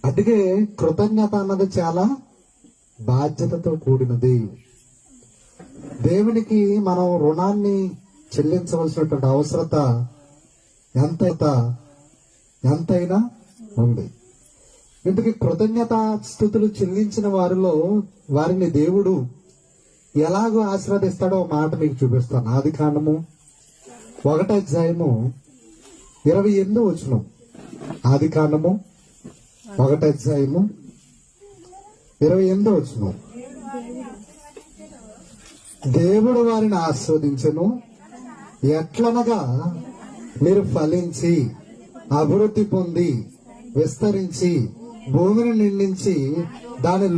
అందుకే కృతజ్ఞత అన్నది చాలా బాధ్యతతో కూడినది. దేవునికి మనం రుణాన్ని చెల్లించవలసినటువంటి అవసరత ఎంతైనా ఉంది. ఇందుకు కృతజ్ఞత స్థుతులు చెల్లించిన వారిని దేవుడు ఎలాగో ఆశీర్వదిస్తాడో మాట మీకు చూపిస్తాను. ఆదికాండము 1:28. ఆదికాండము 1:28. దేవుడు వారిని ఆస్వాదించెను, ఎట్లనగా మీరు ఫలించి అభివృద్ధి పొంది విస్తరించి భూమిని నిండించి దాన్ని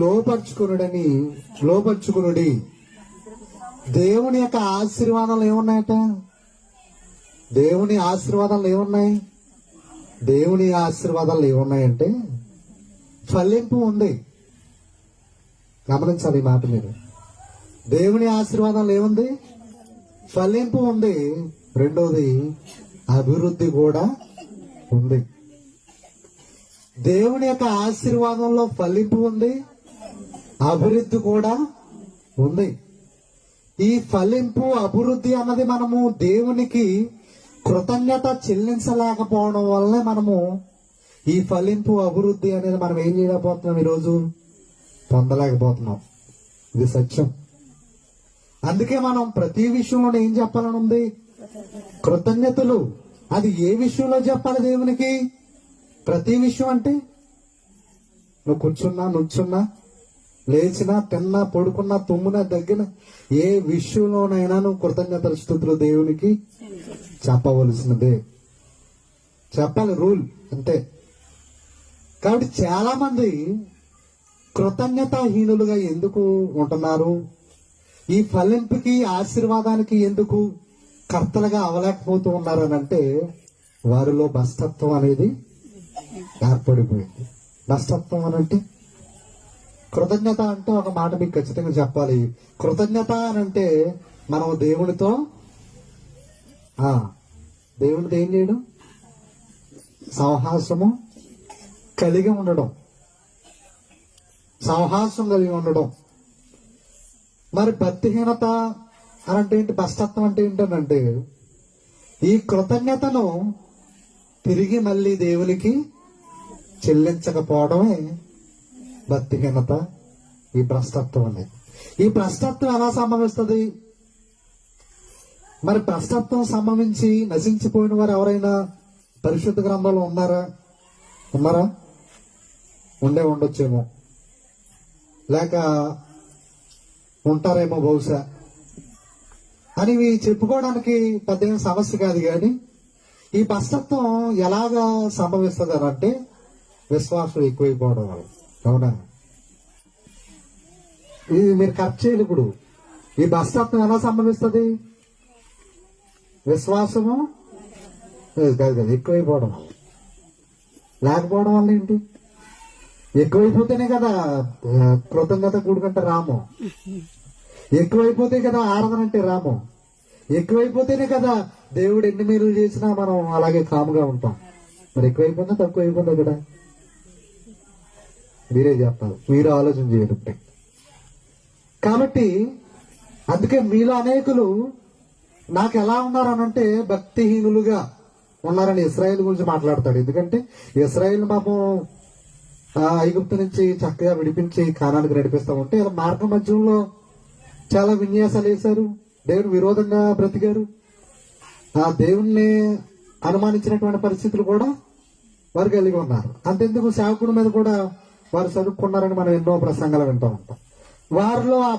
లోపర్చుకునుడి. దేవుని యొక్క ఆశీర్వాదాలు ఏమున్నాయట? దేవుని ఆశీర్వాదాలు ఏమున్నాయంటే ఫలింపు ఉంది. గమనించాలి ఈ మాట మీరు. దేవుని ఆశీర్వాదాలు ఏముంది? ఫలింపు ఉంది. రెండోది అభివృద్ధి కూడా ఉంది. దేవుని యొక్క ఆశీర్వాదంలో ఫలింపు ఉంది, అభివృద్ధి కూడా ఉంది. ఈ ఫలింపు అభివృద్ధి అన్నది మనము దేవునికి కృతజ్ఞత చెల్లించలేకపోవడం వల్లనే మనము ఈ ఫలింపు అభివృద్ధి అనేది మనం ఏం చేయలేకపోతున్నాం, ఈరోజు పొందలేకపోతున్నాం. ఇది సత్యం. అందుకే మనం ప్రతి విషయంలో ఏం చెప్పాలని ఉంది? కృతజ్ఞతలు. అది ఏ విషయంలో చెప్పాలి దేవునికి? ప్రతి విషయం అంటే నువ్వు కూర్చున్నా, నుంచున్నా, లేచినా, తిన్నా, పడుకున్నా, తుమ్మునా, దగ్గర ఏ విషయంలోనైనా నువ్వు కృతజ్ఞతల స్తుతులు దేవునికి చెప్పవలసినదే. చెప్పాలి, రూల్ అంతే. కాబట్టి చాలా మంది కృతజ్ఞతాహీనులుగా ఎందుకు ఉంటున్నారు? ఈ ఫలింపుకి ఆశీర్వాదానికి ఎందుకు కర్తలుగా అవలేకపోతూ ఉన్నారు అని అంటే వారిలో భ్రష్టత్వం అనేది ఏర్పడిపోయింది. భ్రష్టత్వం అని అంటే కృతజ్ఞత అంటే ఒక మాట మీకు ఖచ్చితంగా చెప్పాలి. కృతజ్ఞత అని అంటే మనం దేవునితో ఏం చేయడం? సంహాసము కలిగి ఉండడం. మరి భక్తిహీనత అని అంటే ఏంటి? భ్రష్టత్వం అంటే ఏంటనంటే ఈ కృతజ్ఞతను తిరిగి మళ్ళీ దేవునికి చెల్లించకపోవడమే భక్తిహీనత, ఈ భ్రష్టత్వం అనేది. ఈ భ్రష్టత్వం ఎలా సంభవిస్తుంది? మరి భ్రష్టత్వం సంభవించి నశించిపోయిన వారు ఎవరైనా పరిశుద్ధ గ్రంథంలో ఉన్నారా? ఉండొచ్చేమో, లేక ఉంటారేమో బహుశా అని చెప్పుకోవడానికి పెద్ద సమస్య కాదు. కానీ ఈ భ్రష్టత్వం ఎలాగా సంభవిస్తుంది అని అంటే విశ్వాసం ఎక్కువైపోవడం వల్ల. అవునా? ఇది మీరు కరెక్ట్ చేయాలి. ఇప్పుడు ఈ భ్రష్టత్వం ఎలా సంభవిస్తుంది? విశ్వాసము కాదు ఎక్కువైపోవడం వల్ల. లేకపోవడం వల్ల ఏంటి? ఎక్కువైపోతేనే కదా కృతజ్ఞత కూడుకుంటే రాము. ఎక్కువైపోతే కదా ఆరాధన అంటే రాము. ఎక్కువైపోతేనే కదా దేవుడు ఎన్ని మేలు చేసినా మనం అలాగే కాముగా ఉంటాం. మరి ఎక్కువైపోయిందా తక్కువ అయిపోయిందా? కదా మీరే చెప్పాలి, మీరు ఆలోచన చేయరు. కాబట్టి అందుకే మీలో అనేకులు నాకు ఎలా ఉన్నారనంటే భక్తిహీనులుగా ఉన్నారని ఇశ్రాయేలు గురించి మాట్లాడతాడు. ఎందుకంటే ఇశ్రాయేల్ పాపం ఐగుప్తు నుంచి చక్కగా విడిపించి కానానికి నడిపిస్తా ఉంటే ఇలా మార్గ మధ్యంలో చాలా విన్యాసాలు వేశారు, దేవుని విరోధంగా బ్రతికారు. ఆ దేవుణ్ణి అనుమానించినటువంటి పరిస్థితులు కూడా వారు కలిగి ఉన్నారు. అంతెందుకు సేవకుడి మీద కూడా వారు చదువుకున్నారని మనం ఎన్నో ప్రసంగాలు వింటూ ఉంటాం. వారిలో ఆ